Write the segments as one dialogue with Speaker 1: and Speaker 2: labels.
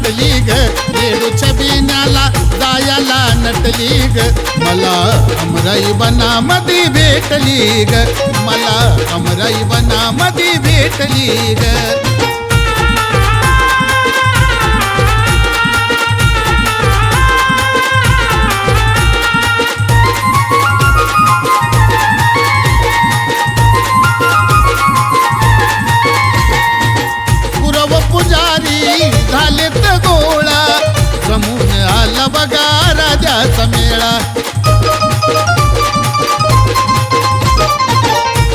Speaker 1: नटली ग येडूच्या बिन्याला जायला नटली ग मला अमराई बनामधी भेटली ग मला अमराई बनामधी भेटली ग पुजारी झालेत गोळा जमून आला बघा राजाचा मेळा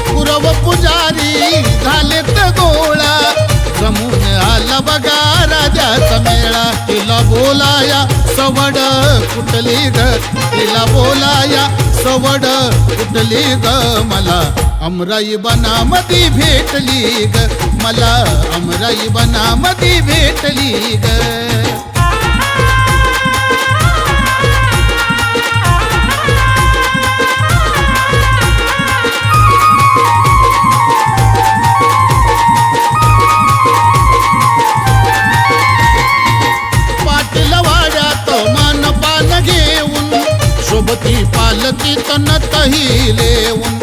Speaker 1: पुरव पुजारी झालेत गोळा जमून आला बघा राजाचा मेळा तिला बोलाया सवड कुठली ग तिला बोलाया सवड कुठली ग मला अमराई बनामधी भेटली ग मला अमराई बनामधी भेटली ग पाटील वाड्यात मानपान घेऊन सोबती पालकी तनतही लेऊन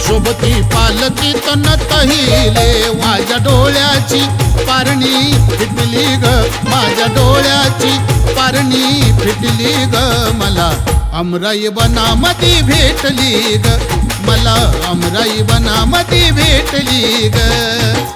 Speaker 1: सोबती पालकी तनतहिले माझ्या डोळ्याची पारणी फिटली ग माझ्या डोळ्याची पारणी फिटली ग मला अमराई बनामधी भेटली ग मला अमराई बनामधी भेटली ग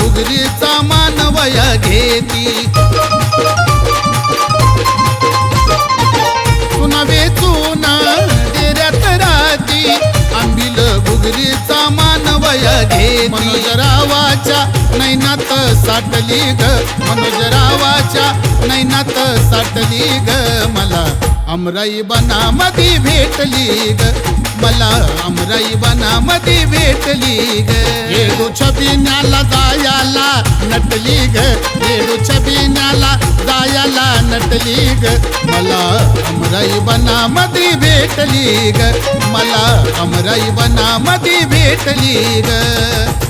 Speaker 1: गुगरीचा मानवया घेती पुन्हा वेचून डेऱ्यात राहती आंबील गुगरीचा मानवया घेती मनोजरावाच्या नैनात साठली ग मनोजरावाच्या नैनात साठली ग मला अमराई बनामधी भेटली ग मला अमराई बनामधी भेटली ग येडूच्या बिन्याला जायला नटली ग येडूच्या बिन्याला जायला नटली ग मला अमराई बनामधी भेटली ग मला अमराई बनामधी भेटली ग